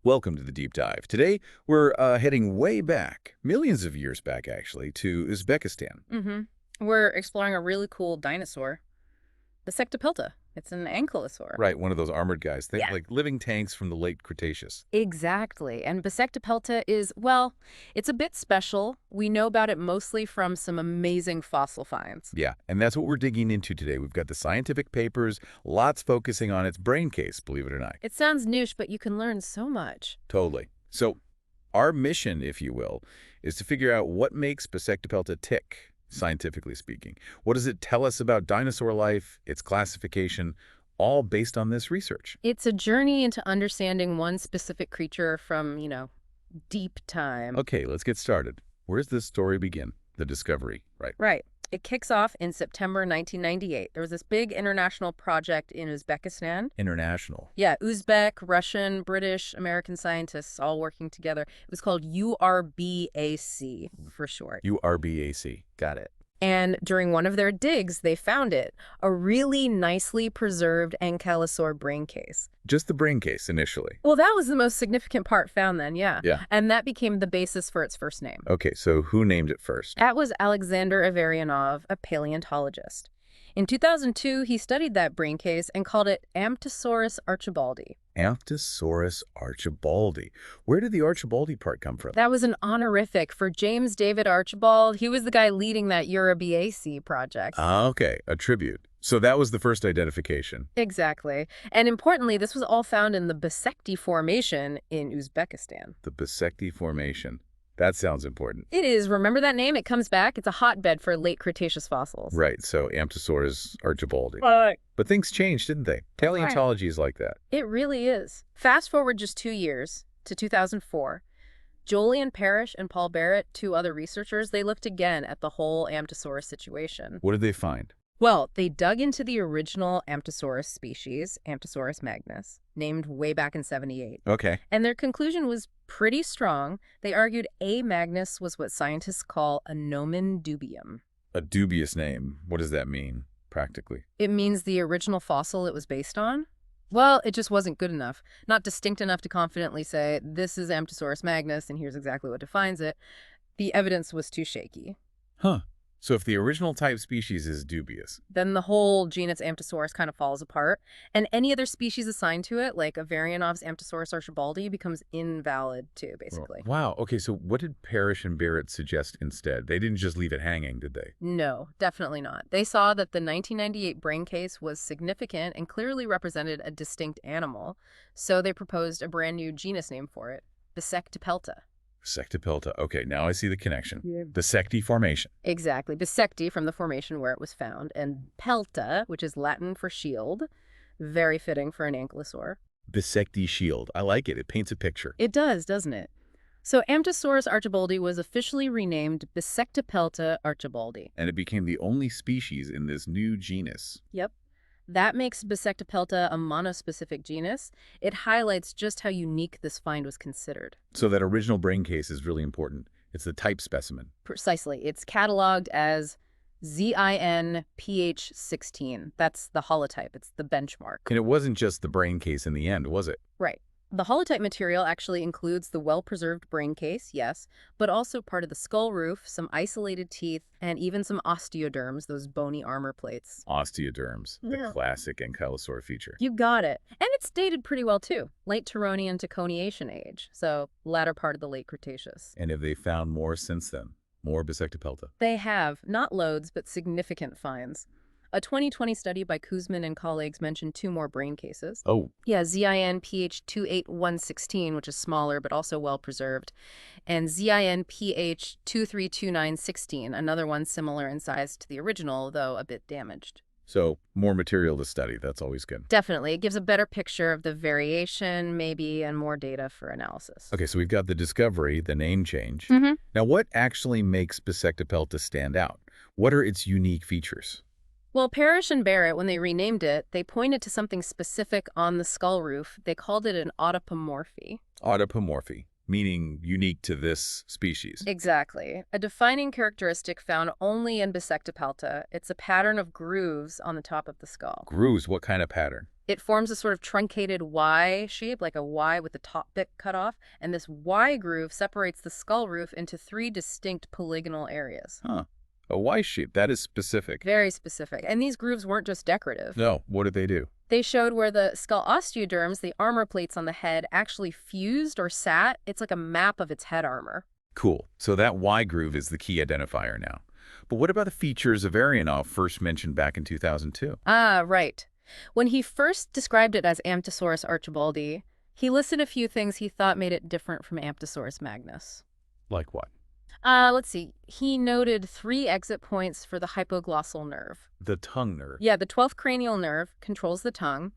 Welcome to the deep dive. Today, we're heading way back, millions of years back, actually, to Uzbekistan. We're exploring a really cool dinosaur, Bissektipelta. It's an ankylosaur. Right, one of those armored guys. Think Yeah. like living tanks from the late Cretaceous. Exactly. And Bissektipelta is, well, it's a bit special. We know about it mostly from some amazing fossil finds. Yeah, and that's what we're digging into today. We've got the scientific papers, lots focusing on its brain case, believe it or not. It sounds niche, but you can learn so much. Totally. So, our mission, if you will, is to figure out what makes Bissektipelta tick, scientifically speaking. What does it tell us about dinosaur life, its classification, all based on this research? It's a journey into understanding one specific creature from, deep time. Okay, let's get started. Where does this story begin? The discovery, right? Right. It kicks off in September 1998. There was this big international project in Uzbekistan. International. Yeah, Uzbek, Russian, British, American scientists all working together. It was called URBAC for short. URBAC. Got it. And during one of their digs, they found it, a really nicely preserved Ankylosaur brain case. Just the brain case initially. Well, that was the most significant part found then, yeah. Yeah. And that became the basis for its first name. Okay, so who named it first? That was Alexander Averyanov, a paleontologist. In 2002, he studied that brain case and called it Amptosaurus archibaldi. Amptosaurus archibaldi. Where did the archibaldi part come from? That was an honorific for James David Archibald. He was the guy leading that URBAC project. Ah, okay, a tribute. So that was the first identification. Exactly. And importantly, this was all found in the Bisekti Formation in Uzbekistan. The Bissekti Formation. That sounds important. It is. Remember that name? It comes back. It's a hotbed for late Cretaceous fossils. Right, so Amptosaurus archibaldi. Right. But things changed, didn't they? Paleontology is like that. It really is. Fast forward just 2 years to 2004. Jolyon Parrish and Paul Barrett, two other researchers, they looked again at the whole Amptosaurus situation. What did they find? Well, they dug into the original Amptosaurus species, Amptosaurus magnus, named way back in 78. Okay. And their conclusion was pretty strong. They argued A. magnus was what scientists call a nomen dubium. A dubious name. What does that mean, practically? It means the original fossil it was based on? Well, it just wasn't good enough. Not distinct enough to confidently say, this is Amptosaurus magnus and here's exactly what defines it. The evidence was too shaky. Huh. So if the original type species is dubious. Then the whole genus Amptosaurus kind of falls apart, and any other species assigned to it, like Averyanov's Amptosaurus archibaldi, becomes invalid too, basically. Wow. Okay, so what did Parrish and Barrett suggest instead? They didn't just leave it hanging, did they? No, definitely not. They saw that the 1998 brain case was significant and clearly represented a distinct animal, so they proposed a brand new genus name for it, Bissektipelta. Bissektipelta. Okay, now I see the connection. Yeah. Bissekti Formation. Exactly. Bissekti from the formation where it was found, and pelta, which is Latin for shield, very fitting for an ankylosaur. Bissekti shield. I like it. It paints a picture. It does, doesn't it? So Amptosaurus archibaldi was officially renamed Bissektipelta archibaldi. And it became the only species in this new genus. Yep. That makes Bissektipelta a monospecific genus. It highlights just how unique this find was considered. So that original brain case is really important. It's the type specimen. Precisely. It's cataloged as ZIN-PH16. That's the holotype. It's the benchmark. And it wasn't just the brain case in the end, was it? Right. The holotype material actually includes the well-preserved brain case, yes, but also part of the skull roof, some isolated teeth, and even some osteoderms, those bony armor plates. Osteoderms, the Yeah. classic ankylosaur feature. You got it. And it's dated pretty well, too. Late Turonian to Coniation age, so latter part of the late Cretaceous. And have they found more since then? More Bissektipelta? They have, not loads, but significant finds. A 2020 study by Kuzmin and colleagues mentioned 2 more brain cases. Oh. Yeah, ZIN-PH28116, which is smaller but also well-preserved, and ZIN-PH232916, another one similar in size to the original, though a bit damaged. So more material to study. That's always good. Definitely. It gives a better picture of the variation, maybe, and more data for analysis. Okay, so we've got the discovery, the name change. Mm-hmm. Now, what actually makes Bissektipelta stand out? What are its unique features? Well, Parrish and Barrett, when they renamed it, they pointed to something specific on the skull roof. They called it an autapomorphy. Autapomorphy, meaning unique to this species. Exactly. A defining characteristic found only in Bissektipelta. It's a pattern of grooves on the top of the skull. Grooves, what kind of pattern? It forms a sort of truncated Y shape, like a Y with the top bit cut off, and this Y groove separates the skull roof into three distinct polygonal areas. Huh. A Y shape, that is specific. Very specific. And these grooves weren't just decorative. No, what did they do? They showed where the skull osteoderms, the armor plates on the head, actually fused or sat. It's like a map of its head armor. Cool. So that Y groove is the key identifier now. But what about the features Averyanov first mentioned back in 2002? Ah, right. When he first described it as Amptosaurus archibaldi, he listed a few things he thought made it different from Amptosaurus magnus. Like what? Let's see. He noted 3 exit points for the hypoglossal nerve. The tongue nerve. Yeah, the 12th cranial nerve controls the tongue.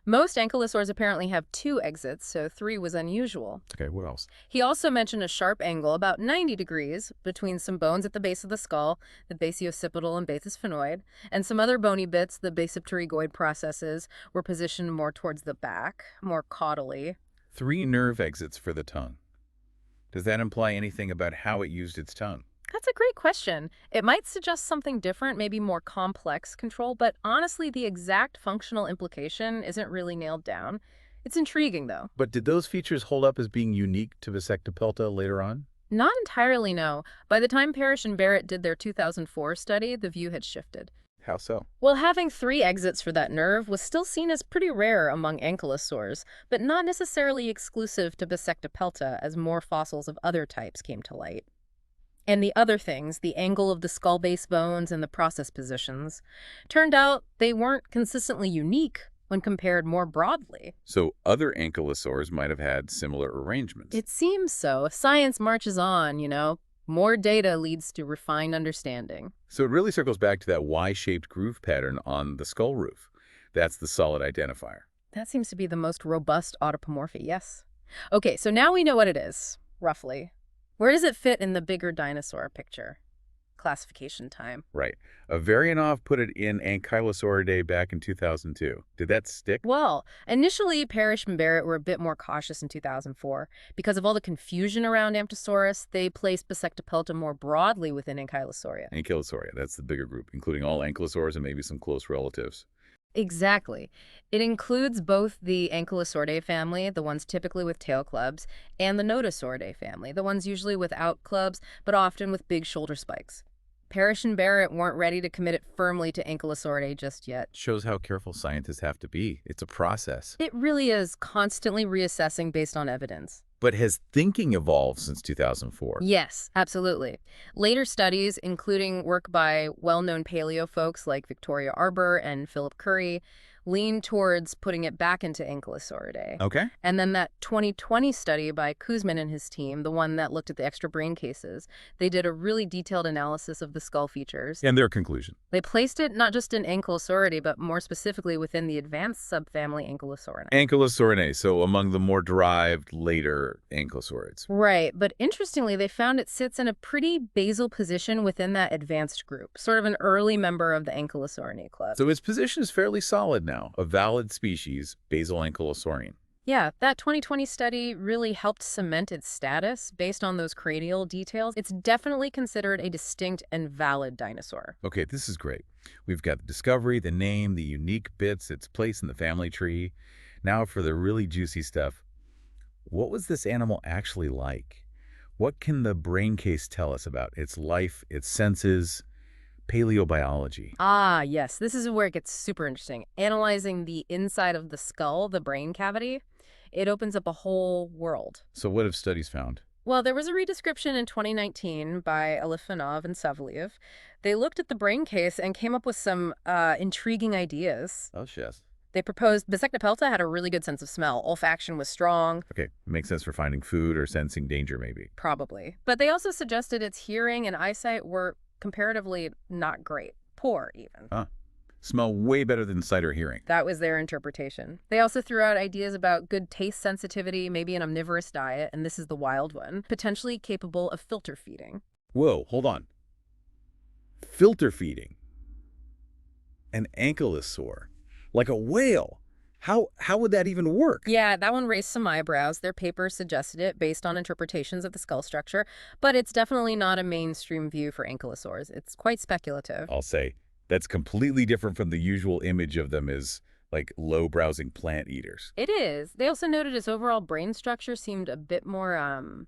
Most ankylosaurs apparently have 2 exits, so 3 was unusual. Okay, what else? He also mentioned a sharp angle, about 90 degrees, between some bones at the base of the skull, the basioccipital and basis phenoid, and some other bony bits, the basipterygoid processes, were positioned more towards the back, more caudally. 3 nerve exits for the tongue. Does that imply anything about how it used its tongue? That's a great question. It might suggest something different, maybe more complex control, but honestly, the exact functional implication isn't really nailed down. It's intriguing, though. But did those features hold up as being unique to Bissektipelta later on? Not entirely, no. By the time Parrish and Barrett did their 2004 study, the view had shifted. How so? Well, having 3 exits for that nerve was still seen as pretty rare among ankylosaurs, but not necessarily exclusive to Bissektipelta as more fossils of other types came to light. And the other things, the angle of the skull base bones and the process positions, turned out they weren't consistently unique when compared more broadly. So other ankylosaurs might have had similar arrangements. It seems so. If science marches on, more data leads to refined understanding. So it really circles back to that Y-shaped groove pattern on the skull roof. That's the solid identifier. That seems to be the most robust autapomorphy, yes. Okay, so now we know what it is, roughly. Where does it fit in the bigger dinosaur picture? Classification time. Right. Averyanov put it in Ankylosauridae back in 2002. Did that stick? Well, initially, Parrish and Barrett were a bit more cautious in 2004. Because of all the confusion around Amptosaurus, they placed Bissektipelta more broadly within Ankylosauria. Ankylosauria, that's the bigger group, including all ankylosaurs and maybe some close relatives. Exactly. It includes both the Ankylosauridae family, the ones typically with tail clubs, and the Nodosauridae family, the ones usually without clubs, but often with big shoulder spikes. Parrish and Barrett weren't ready to commit it firmly to Ankylosauridae just yet. Shows how careful scientists have to be. It's a process. It really is constantly reassessing based on evidence. But has thinking evolved since 2004? Yes, absolutely. Later studies, including work by well-known paleo folks like Victoria Arbour and Philip Currie, lean towards putting it back into Ankylosauridae. Okay. And then that 2020 study by Kuzmin and his team, the one that looked at the extra brain cases, they did a really detailed analysis of the skull features. And their conclusion? They placed it not just in Ankylosauridae, but more specifically within the advanced subfamily Ankylosauridae. Ankylosauridae, so among the more derived later ankylosaurids. Right, but interestingly, they found it sits in a pretty basal position within that advanced group, sort of an early member of the Ankylosauridae club. So its position is fairly solid now, a valid species, basal ankylosaurian. Yeah, that 2020 study really helped cement its status based on those cranial details. It's definitely considered a distinct and valid dinosaur. Okay, this is great. We've got the discovery, the name, the unique bits, its place in the family tree. Now for the really juicy stuff. What was this animal actually like? What can the brain case tell us about its life, its senses, paleobiology? Ah, yes, this is where it gets super interesting. Analyzing the inside of the skull, the brain cavity, it opens up a whole world. So what have studies found? Well, there was a redescription in 2019 by Alifanov and Savaliev. They looked at the brain case and came up with some intriguing ideas. Oh, yes. They proposed Bissektipelta had a really good sense of smell. Olfaction was strong. Okay, makes sense for finding food or sensing danger, maybe. Probably. But they also suggested its hearing and eyesight were comparatively not great. Poor, even. Huh. Smell way better than sight or hearing. That was their interpretation. They also threw out ideas about good taste sensitivity, maybe an omnivorous diet, and this is the wild one, potentially capable of filter feeding. Whoa, hold on. Filter feeding. An ankylosaur. Like a whale. How would that even work? Yeah, that one raised some eyebrows. Their paper suggested it based on interpretations of the skull structure, but it's definitely not a mainstream view for ankylosaurs. It's quite speculative. I'll say. That's completely different from the usual image of them as like low-browsing plant eaters. It is. They also noted his overall brain structure seemed a bit more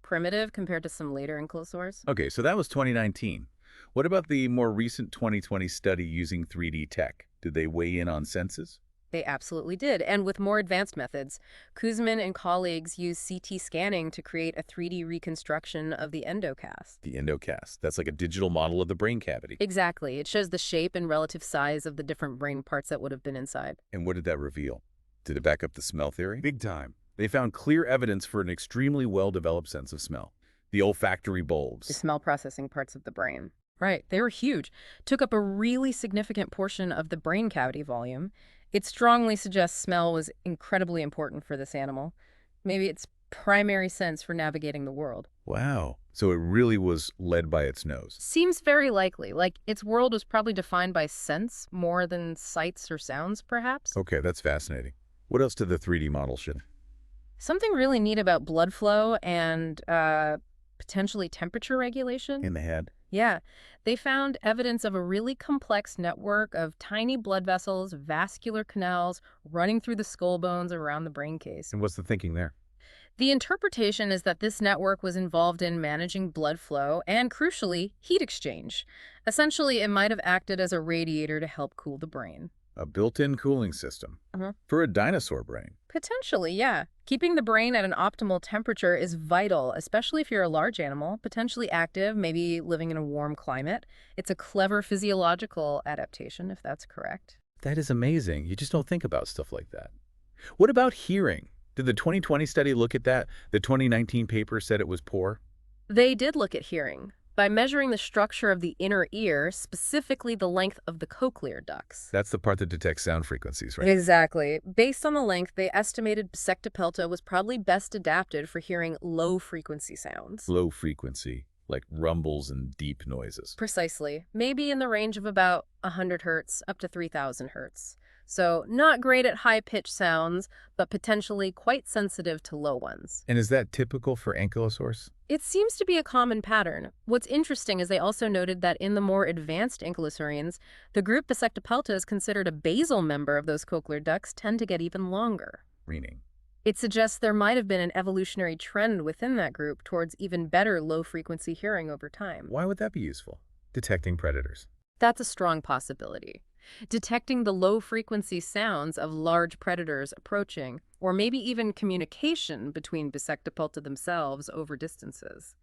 primitive compared to some later ankylosaurs. Okay, so that was 2019. What about the more recent 2020 study using 3D tech? Did they weigh in on senses? They absolutely did, and with more advanced methods. Kuzmin and colleagues used CT scanning to create a 3D reconstruction of the endocast. The endocast. That's like a digital model of the brain cavity. Exactly. It shows the shape and relative size of the different brain parts that would have been inside. And what did that reveal? Did it back up the smell theory? Big time. They found clear evidence for an extremely well-developed sense of smell. The olfactory The bulbs. smell processing parts of the brain. Right. They were huge. Took up a really significant portion of the brain cavity volume. It strongly suggests smell was incredibly important for this animal. Maybe its primary sense for navigating the world. Wow. So it really was led by its nose. Seems very likely. Like, its world was probably defined by sense more than sights or sounds, perhaps. Okay, that's fascinating. What else did the 3D model show? Something really neat about blood flow and potentially temperature regulation. In the head? Yeah, they found evidence of a really complex network of tiny blood vessels, vascular canals running through the skull bones around the brain case. And what's the thinking there? The interpretation is that this network was involved in managing blood flow and, crucially, heat exchange. Essentially, it might have acted as a radiator to help cool the brain. A built-in cooling system. Uh-huh. For a dinosaur brain. Potentially, yeah. Keeping the brain at an optimal temperature is vital, especially if you're a large animal, potentially active, maybe living in a warm climate. It's a clever physiological adaptation, if that's correct. That is amazing. You just don't think about stuff like that. What about hearing? Did the 2020 study look at that? The 2019 paper said it was poor? They did look at hearing by measuring the structure of the inner ear, specifically the length of the cochlear ducts. That's the part that detects sound frequencies, right? Exactly. Based on the length, they estimated Bissektipelta was probably best adapted for hearing low-frequency sounds. Low frequency, like rumbles and deep noises. Precisely. Maybe in the range of about 100 hertz up to 3,000 hertz. So not great at high-pitched sounds, but potentially quite sensitive to low ones. And is that typical for ankylosaurs? It seems to be a common pattern. What's interesting is they also noted that in the more advanced ankylosaurians, the group Bissektipelta is considered a basal member of those cochlear ducts tend to get even longer. Meaning? It suggests there might have been an evolutionary trend within that group towards even better low-frequency hearing over time. Why would that be useful? Detecting predators. That's a strong possibility. Detecting the low-frequency sounds of large predators approaching, or maybe even communication between Bissektipelta themselves over distances.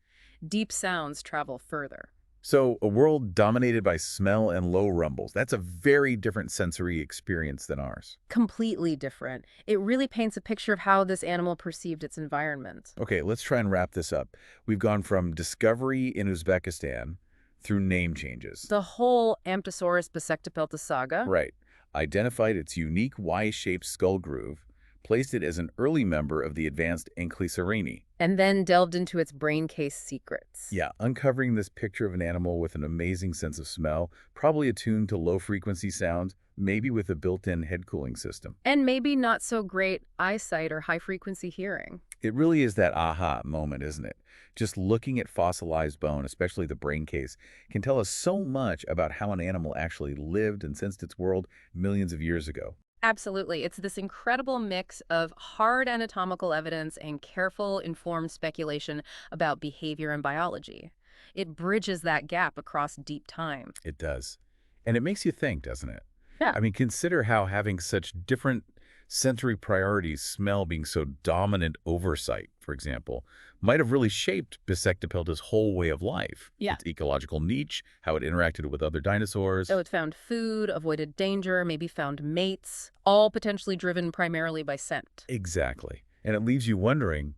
Deep sounds travel further. So a world dominated by smell and low rumbles. That's a very different sensory experience than ours. Completely different. It really paints a picture of how this animal perceived its environment. Okay, let's try and wrap this up. We've gone from discovery in Uzbekistan through name changes. The whole Amptosaurus Bissektipelta saga. Right. Identified its unique Y-shaped skull groove, placed it as an early member of the advanced Ankylosaurini. And then delved into its brain case secrets. Yeah, uncovering this picture of an animal with an amazing sense of smell, probably attuned to low-frequency sound, maybe with a built-in head cooling system. And maybe not so great eyesight or high-frequency hearing. It really is that aha moment, isn't it? Just looking at fossilized bone, especially the brain case, can tell us so much about how an animal actually lived and sensed its world millions of years ago. Absolutely. It's this incredible mix of hard anatomical evidence and careful, informed speculation about behavior and biology. It bridges that gap across deep time. It does. And it makes you think, doesn't it? Yeah. I mean, consider how having such different sensory priorities, smell being so dominant over sight, for example, might have really shaped Bissektipelta's whole way of life. Yeah. Its ecological niche, how it interacted with other dinosaurs. So it found food, avoided danger, maybe found mates, all potentially driven primarily by scent. Exactly. And it leaves you wondering,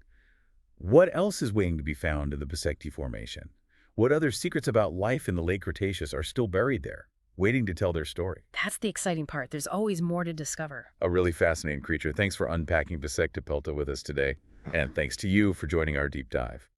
what else is waiting to be found in the Bissekti Formation? What other secrets about life in the Late Cretaceous are still buried there, waiting to tell their story? That's the exciting part. There's always more to discover. A really fascinating creature. Thanks for unpacking Bissektipelta with us today. And thanks to you for joining our deep dive.